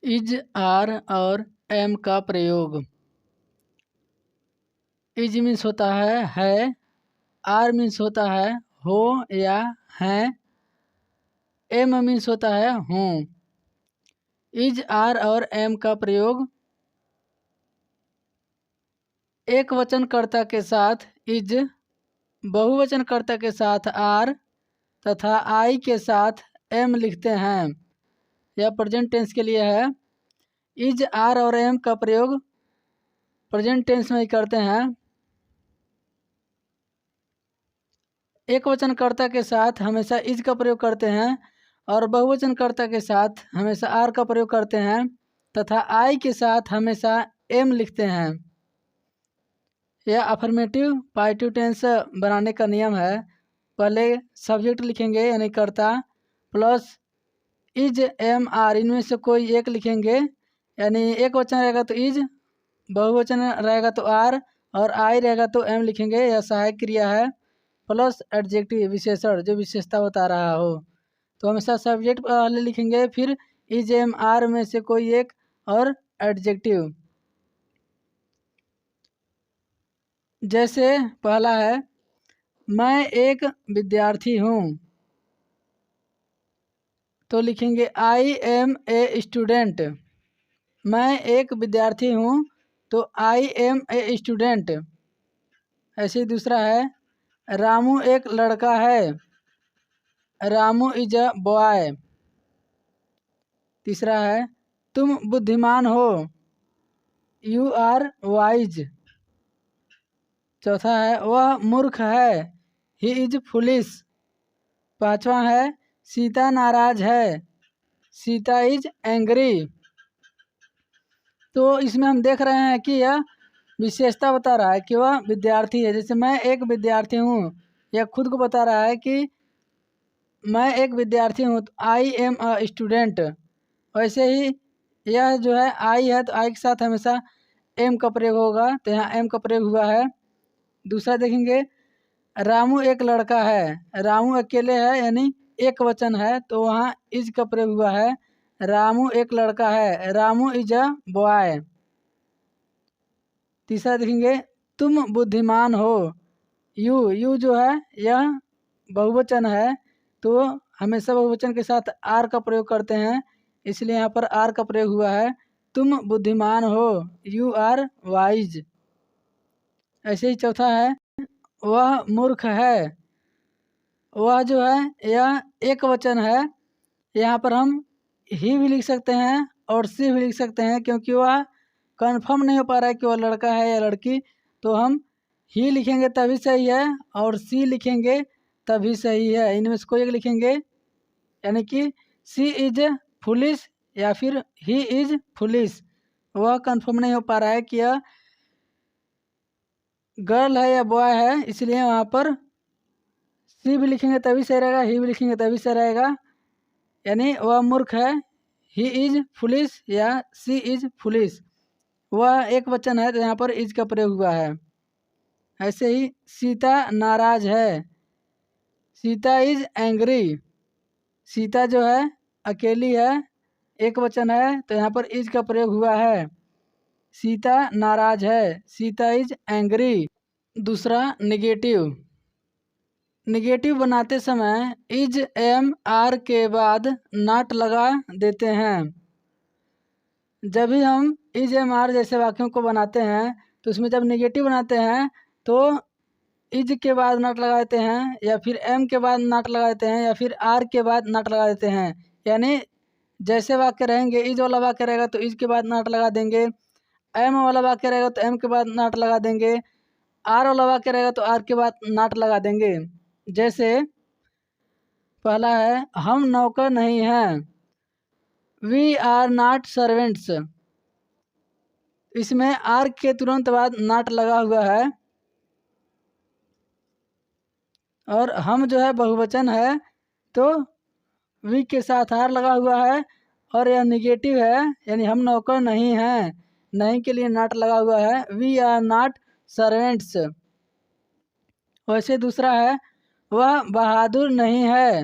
Is, are और M का प्रयोग। इज मीन्स होता है, आर मीन्स होता है हो या हैं, एम मीन्स होता है हूँ। इज, आर और एम का प्रयोग एक वचनकर्ता के साथ इज, बहुवचनकर्ता के साथ आर तथा आई के साथ एम लिखते हैं। यह प्रेजेंट टेंस के लिए है। इज, आर और एम का प्रयोग प्रेजेंट टेंस में ही करते हैं। एक वचनकर्ता के साथ हमेशा इज का प्रयोग करते हैं और बहुवचनकर्ता के साथ हमेशा आर का प्रयोग करते हैं तथा आई के साथ हमेशा एम लिखते हैं। यह अफर्मेटिव पॉजिटिव टेंस बनाने का नियम है। पहले सब्जेक्ट लिखेंगे यानी कर्ता प्लस इज, एम, आर, इनमें से कोई एक लिखेंगे। यानी एक वचन रहेगा तो इज, बहुवचन रहेगा तो आर और आई रहेगा तो एम लिखेंगे। यह सहायक क्रिया है। प्लस एडजेक्टिव विशेषण जो विशेषता बता रहा हो, तो हमेशा सब्जेक्ट पहले लिखेंगे, फिर इज, एम, आर में से कोई एक और एडजेक्टिव। जैसे पहला है, मैं एक विद्यार्थी हूँ, तो लिखेंगे आई एम ए स्टूडेंट। मैं एक विद्यार्थी हूँ तो आई एम ए स्टूडेंट। ऐसे ही दूसरा है, रामू एक लड़का है, रामू इज अ बॉय। तीसरा है, तुम बुद्धिमान हो, यू आर वाइज। चौथा है, वह मूर्ख है, ही इज फुलिश। पांचवा है, सीता नाराज है, सीता इज एंग्री। तो इसमें हम देख रहे हैं कि यह विशेषता बता रहा है कि वह विद्यार्थी है। जैसे मैं एक विद्यार्थी हूँ, यह खुद को बता रहा है कि मैं एक विद्यार्थी हूँ, तो आई एम अ स्टूडेंट। वैसे ही यह जो है आई है तो आई के साथ हमेशा एम का प्रयोग होगा, तो यहाँ एम का प्रयोग हुआ है। दूसरा देखेंगे, रामू एक लड़का है, रामू अकेले है यानी एक वचन है, तो वहाँ इज का प्रयोग हुआ है। रामू एक लड़का है, रामू इज अ बॉय। तीसरा देखेंगे, तुम बुद्धिमान हो, यू जो है यह बहुवचन है, तो हमेशा बहुवचन के साथ आर का प्रयोग करते हैं, इसलिए यहाँ पर आर का प्रयोग हुआ है। तुम बुद्धिमान हो, यू आर वाइज। ऐसे ही चौथा है, वह मूर्ख है। वह जो है यह एक वचन है, यहाँ पर हम ही भी लिख सकते हैं और सी भी लिख सकते हैं, क्योंकि वह कंफर्म नहीं हो पा रहा है कि वह लड़का है या लड़की, तो हम ही लिखेंगे तभी सही है और सी लिखेंगे तभी सही है। इनमें से कोई एक लिखेंगे, यानी कि सी इज फुलिश या फिर ही इज फुलिश। वह कंफर्म नहीं हो पा रहा है कि यह गर्ल है या बॉय है, इसलिए वहाँ पर सी भी लिखेंगे तभी सही रहेगा, ही भी लिखेंगे तभी सही रहेगा। यानी वह मूर्ख है, ही इज फुलिश या सी इज फुलिश। वह एक वचन है तो यहाँ पर इज का प्रयोग हुआ है। ऐसे ही सीता नाराज है, सीता इज एंग्री। सीता जो है अकेली है, एक वचन है, तो यहाँ पर इज का प्रयोग हुआ है। सीता नाराज है, सीता इज एंग्री। दूसरा निगेटिव। निगेटिव बनाते समय इज, एम, आर के बाद नॉट लगा देते हैं। जब भी हम इज, एम, आर जैसे वाक्यों को बनाते हैं तो उसमें जब निगेटिव बनाते हैं तो इज के बाद नॉट लगा देते हैं, या फिर एम के बाद नॉट लगा देते हैं, या फिर आर के बाद नॉट लगा देते हैं। यानी जैसे वाक्य रहेंगे, इज वाला वाक्य रहेगा तो इज के बाद नॉट लगा देंगे, एम वाला वाक्य रहेगा तो एम के बाद नॉट लगा देंगे, आर वाला वाक्य रहेगा तो आर के बाद नॉट लगा देंगे। जैसे पहला है, हम नौकर नहीं हैं, वी आर नॉट सर्वेंट्स। इसमें आर के तुरंत बाद नॉट लगा हुआ है, और हम जो है बहुवचन है तो वी के साथ आर लगा हुआ है, और यह निगेटिव है यानी हम नौकर नहीं हैं, नहीं के लिए नॉट लगा हुआ है, वी आर नॉट सर्वेंट्स। वैसे दूसरा है, वह बहादुर नहीं है,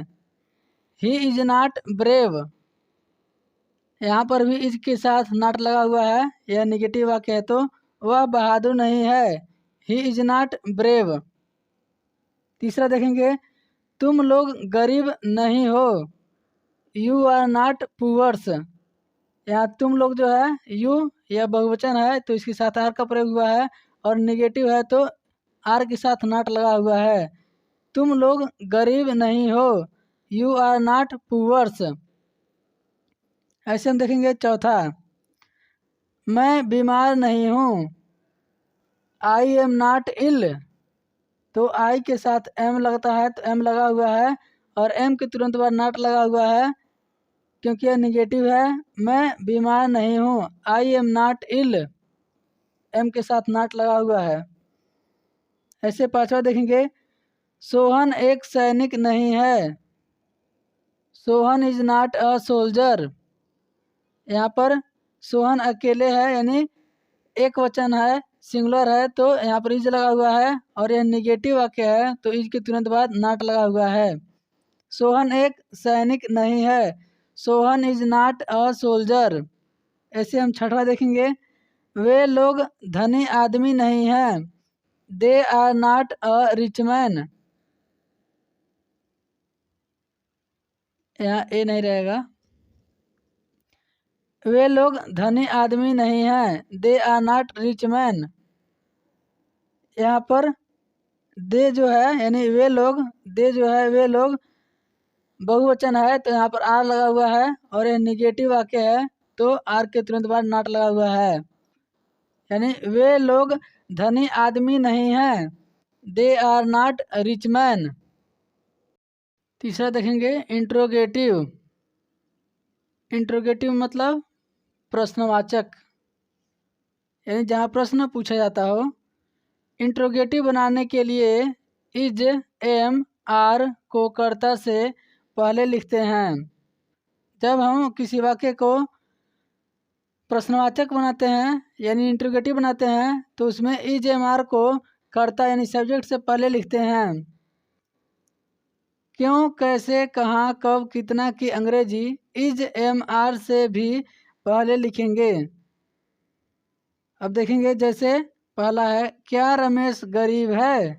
ही इज नॉट ब्रेव। यहाँ पर भी इज के साथ नॉट लगा हुआ है, यह निगेटिव वाक्य है, तो वह बहादुर नहीं है, ही इज नॉट ब्रेव। तीसरा देखेंगे, तुम लोग गरीब नहीं हो, यू आर नॉट पुअर्स। यहाँ तुम लोग जो है यू यह बहुवचन है तो इसके साथ आर का प्रयोग हुआ है, और निगेटिव है तो आर के साथ नॉट लगा हुआ है। तुम लोग गरीब नहीं हो, यू आर नॉट पुअर्स। ऐसे हम देखेंगे चौथा, मैं बीमार नहीं हूँ, आई एम नॉट इल। तो आई के साथ एम लगता है तो एम लगा हुआ है, और एम के तुरंत बाद नॉट लगा हुआ है क्योंकि यह निगेटिव है। मैं बीमार नहीं हूँ, I am not ill, am के साथ नॉट लगा हुआ है। ऐसे पांचवा देखेंगे, सोहन एक सैनिक नहीं है, Sohan is not a soldier. यहाँ पर सोहन अकेले है यानी एक वचन है, सिंगुलर है, तो यहाँ पर इज लगा हुआ है, और यह निगेटिव वाक्य है तो इज के तुरंत बाद नॉट लगा हुआ है। सोहन एक सैनिक नहीं है, Sohan is not a soldier. ऐसे हम छठवा देखेंगे, वे लोग धनी आदमी नहीं हैं, they are not a rich man. यहाँ ए नहीं रहेगा, वे लोग धनी आदमी नहीं हैं, they are not rich man. यहाँ पर दे जो है यानी वे लोग, दे जो है वे लोग बहुवचन है तो यहाँ पर आर लगा हुआ है, और यह निगेटिव वाक्य है तो आर के तुरंत बाद नॉट लगा हुआ है, यानी वे लोग धनी आदमी नहीं हैं, they are not rich man. तीसरा देखेंगे इंट्रोगेटिव। इंट्रोगेटिव मतलब प्रश्नवाचक, यानी जहाँ प्रश्न पूछा जाता हो। इंट्रोगेटिव बनाने के लिए इज एम आर को कर्ता से पहले लिखते हैं। जब हम किसी वाक्य को प्रश्नवाचक बनाते हैं यानी इंट्रोगेटिव बनाते हैं तो उसमें इज एम आर को कर्ता यानी सब्जेक्ट से पहले लिखते हैं। क्यों, कैसे, कहाँ, कब, कितना की अंग्रेजी इज एम आर से भी पहले लिखेंगे। अब देखेंगे जैसे पहला है, क्या रमेश गरीब है,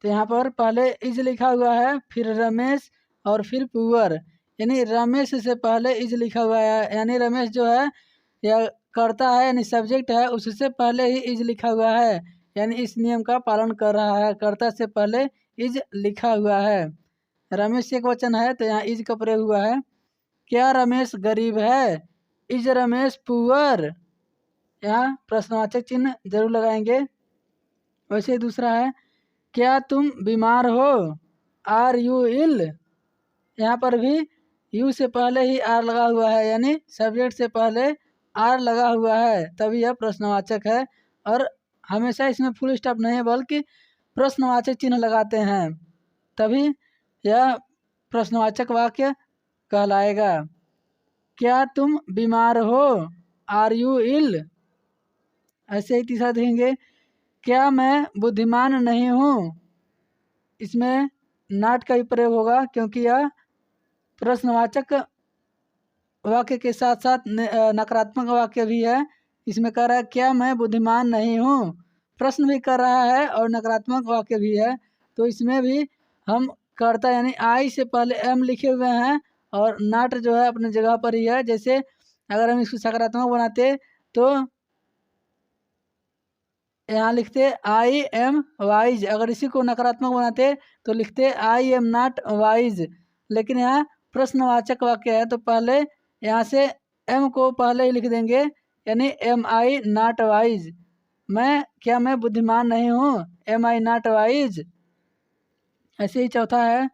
तो यहाँ पर पहले इज लिखा हुआ है, फिर रमेश और फिर पुअर, यानी रमेश से पहले इज लिखा हुआ है, यानी रमेश जो है यह कर्ता है यानी सब्जेक्ट है, उससे पहले ही इज लिखा हुआ है, यानी इस नियम का पालन कर रहा है, कर्ता से पहले इज लिखा हुआ है। रमेश एक वचन है तो यहाँ इज का प्रयोग हुआ है। क्या रमेश गरीब है, इज रमेश पुअर, यहाँ प्रश्नवाचक चिन्ह जरूर लगाएंगे। वैसे दूसरा है, क्या तुम बीमार हो, आर यू इल, यहाँ पर भी यू से पहले ही आर लगा हुआ है, यानी सब्जेक्ट से पहले आर लगा हुआ है तभी यह प्रश्नवाचक है, और हमेशा इसमें फुल स्टॉप नहीं है बल्कि प्रश्नवाचक चिन्ह लगाते हैं तभी यह प्रश्नवाचक वाक्य कहलाएगा। क्या तुम बीमार हो, आर यू इल। ऐसे ही तीसरा देखेंगे, क्या मैं बुद्धिमान नहीं हूँ, इसमें नॉट का भी प्रयोग होगा क्योंकि यह प्रश्नवाचक वाक्य के साथ साथ नकारात्मक वाक्य भी है। इसमें कह रहा है क्या मैं बुद्धिमान नहीं हूँ, प्रश्न भी कर रहा है और नकारात्मक वाक्य भी है, तो इसमें भी हम कर्ता यानी आई से पहले एम लिखे हुए हैं और नॉट जो है अपने जगह पर ही है। जैसे अगर हम इसको सकारात्मक बनाते तो यहाँ लिखते आई एम वाइज, अगर इसी को नकारात्मक बनाते तो लिखते आई एम नॉट वाइज, लेकिन यहाँ प्रश्नवाचक वाक्य है तो पहले यहाँ से एम को पहले ही लिख देंगे, यानी एम आई नॉट वाइज। क्या मैं बुद्धिमान नहीं हूँ, एम आई नॉट वाइज। ऐसे ही चौथा है,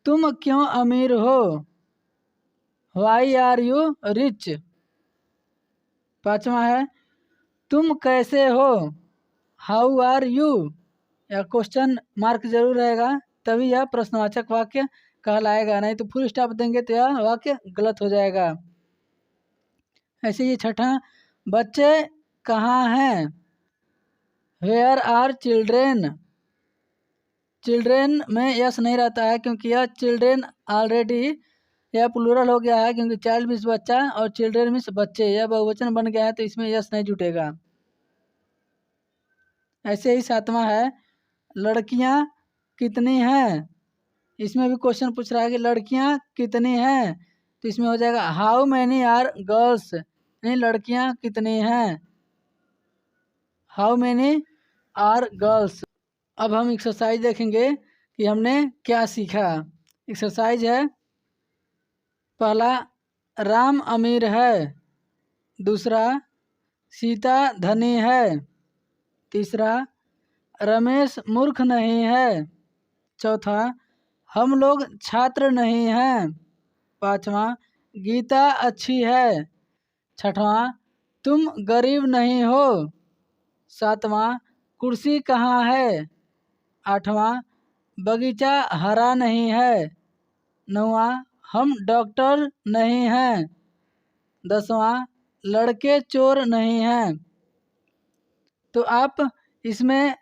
तुम क्यों अमीर हो, वाई आर यू रिच। पांचवा है, तुम कैसे हो, हाउ आर यू, या क्वेश्चन मार्क जरूर रहेगा तभी यह प्रश्नवाचक वाक्य कहलाएगा, नहीं तो फुल स्टॉप देंगे तो यह वाक्य गलत हो जाएगा। ऐसे ही छठा, बच्चे कहाँ हैं, वेयर आर चिल्ड्रेन। चिल्ड्रेन में यस नहीं रहता है क्योंकि यह चिल्ड्रेन ऑलरेडी यह प्लूरल हो गया है क्योंकि चाइल्ड मीन्स बच्चा और चिल्ड्रेन मीन्स बच्चे, यह बहुवचन बन गया है तो इसमें यस नहीं जुटेगा। ऐसे ही 7वां है लड़कियां कितनी हैं। इसमें भी क्वेश्चन पूछ रहा है कि लड़कियां कितनी हैं, तो इसमें हो जाएगा हाउ मैनी आर गर्ल्स, यानी लड़कियां कितनी हैं, हाउ मैनी आर गर्ल्स। अब हम एक्सरसाइज देखेंगे कि हमने क्या सीखा। एक्सरसाइज है, पहला राम अमीर है, दूसरा सीता धनी है, तीसरा रमेश मूर्ख नहीं है, चौथा हम लोग छात्र नहीं हैं, पांचवा गीता अच्छी है, छठवां तुम गरीब नहीं हो, सातवां कुर्सी कहाँ है, आठवां बगीचा हरा नहीं है, नौवां हम डॉक्टर नहीं हैं, दसवां लड़के चोर नहीं हैं। तो आप इसमें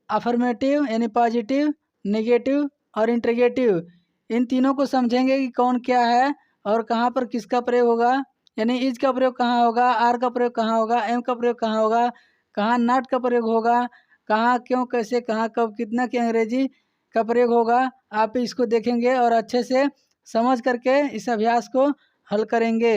अफर्मेटिव यानी पॉजिटिव, नेगेटिव और इंट्रीगेटिव इन तीनों को समझेंगे कि कौन क्या है और कहाँ पर किसका प्रयोग होगा, यानी इज का प्रयोग कहाँ होगा, आर का प्रयोग कहाँ होगा, एम का प्रयोग कहाँ होगा, कहाँ नॉट का प्रयोग होगा, कहाँ क्यों कैसे कहाँ कब कितना की अंग्रेजी का प्रयोग होगा। आप इसको देखेंगे और अच्छे से समझ करके इस अभ्यास को हल करेंगे।